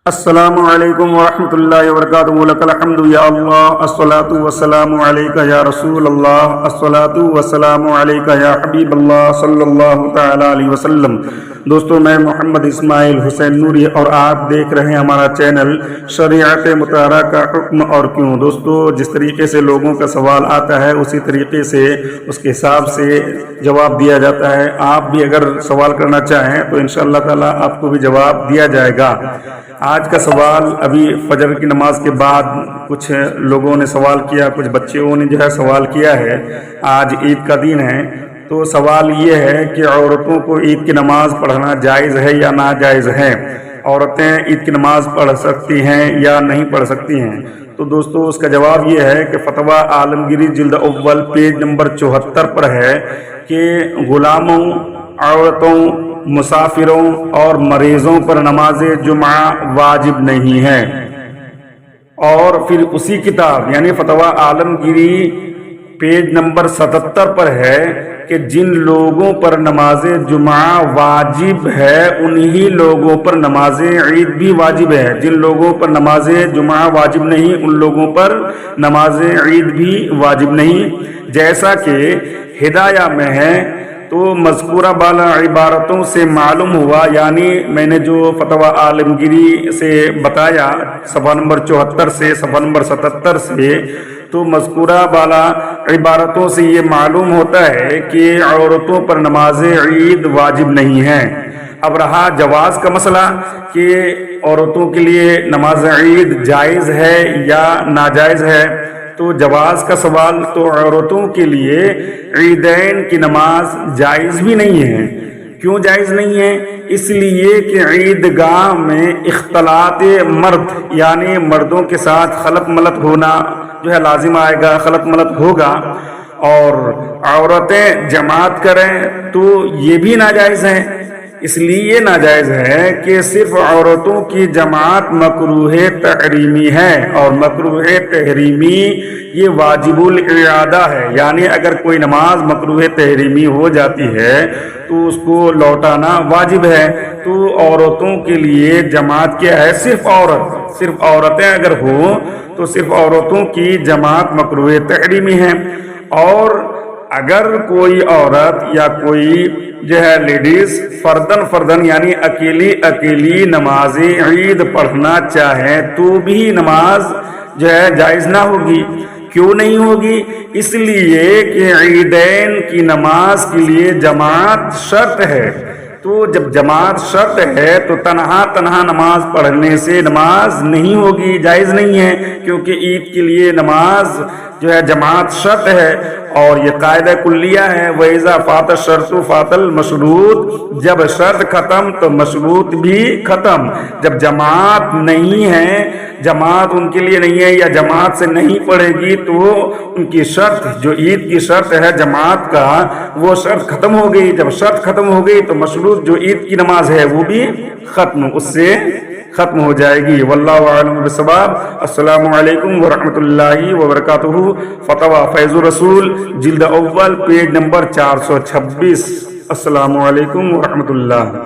السلام علیکم ورحمۃ اللہ وبرکاتہ لک الحمد یا اللہ الصلاۃ والسلام علیک یا رسول اللہ الصلاۃ والسلام علیک یا حبیب اللہ صلی اللہ تعالی علیہ وسلم۔ دوستو میں محمد اسماعیل حسین نوری اور آپ دیکھ رہے ہیں ہمارا چینل شریعت مطہرہ کا حکم اور کیوں۔ دوستو جس طریقے سے لوگوں کا سوال آتا ہے اسی طریقے سے اس کے حساب سے جواب دیا جاتا ہے۔ آپ بھی اگر سوال کرنا چاہیں تو انشاءاللہ تعالی آپ کو بھی جواب دیا جائے گا۔ آج کا سوال ابھی فجر کی نماز کے بعد کچھ لوگوں نے سوال کیا، کچھ بچوں نے سوال کیا ہے۔ آج عید کا دن ہے تو سوال یہ ہے کہ عورتوں کو عید کی نماز پڑھنا جائز ہے یا ناجائز ہے؟ عورتیں عید کی نماز پڑھ سکتی ہیں یا نہیں پڑھ سکتی ہیں؟ تو دوستو اس کا جواب یہ ہے کہ فتویٰ عالمگیری جلد اول پیج نمبر 74 پر ہے کہ غلاموں، عورتوں، مسافروں اور مریضوں پر نماز جمعہ واجب نہیں ہے۔ اور پھر اسی کتاب یعنی فتویٰ عالمگیری پیج نمبر 77 پر ہے کہ جن لوگوں پر نماز جمعہ واجب ہے انہی لوگوں پر نماز عید بھی واجب ہے۔ جن لوگوں پر نماز جمعہ واجب نہیں ان لوگوں پر نماز عید بھی واجب نہیں۔ جیسا کہ ہدایہ میں ہے تو مذکورہ بالا عبارتوں سے معلوم ہوا، یعنی میں نے جو فتویٰ عالمگیری سے بتایا صفحہ نمبر 74 سے صفحہ نمبر 77 سے، تو مذکورہ بالا عبارتوں سے یہ معلوم ہوتا ہے کہ عورتوں پر نماز عید واجب نہیں ہے۔ اب رہا جواز کا مسئلہ کہ عورتوں کے لیے نماز عید جائز ہے یا ناجائز ہے، تو جواز کا سوال تو عورتوں کے لیے عیدین کی نماز جائز بھی نہیں ہے۔ کیوں جائز نہیں ہے؟ اس لیے کہ عیدگاہ میں اختلاط مرد یعنی مردوں کے ساتھ خلط ملط ہونا لازم آئے گا، خلط ملط ہوگا، اور عورتیں جماعت کریں تو یہ بھی ناجائز ہیں۔ اس لیے ناجائز ہے کہ صرف عورتوں کی جماعت مکروہ تحریمی ہے، اور مکروہ تحریمی یہ واجب الاعادہ ہے، یعنی اگر کوئی نماز مکروہ تحریمی ہو جاتی ہے تو اس کو لوٹانا واجب ہے۔ تو عورتوں کے لیے جماعت کیا ہے؟ صرف عورتیں اگر ہوں تو صرف عورتوں کی جماعت مکروہ تحریمی ہے۔ اور اگر کوئی عورت یا کوئی لیڈیز فردن یعنی اکیلی نماز عید پڑھنا چاہے تو بھی نماز جائز نہ ہوگی۔ کیوں نہیں ہوگی؟ اس لیے کہ عیدین کی نماز کے لیے جماعت شرط ہے۔ تو جب جماعت شرط ہے تو تنہا نماز پڑھنے سے نماز نہیں ہوگی، جائز نہیں ہے، کیونکہ عید کے لیے نماز جماعت شرط ہے۔ اور یہ قاعدہ کلیہ ہے، وَإِذَا فَاتَ الشَّرْطُ فَاتَ الْمَشْرُوطُ، جب شرط ختم تو مشروط بھی ختم۔ جب جماعت نہیں ہے، جماعت ان کے لیے نہیں ہے یا جماعت سے نہیں پڑھے گی تو ان کی شرط جو عید کی شرط ہے جماعت کا وہ شرط ختم ہو گئی۔ جب شرط ختم ہو گئی تو مشروط جو عید کی نماز ہے وہ بھی اس سے ختم ہو جائے گی۔ واللہ اعلم بالصواب۔ السلام علیکم ورحمۃ اللہ وبرکاتہ۔ فتویٰ فیض الرسول جلد اول پیج نمبر 426۔ السلام علیکم ورحمۃ اللہ۔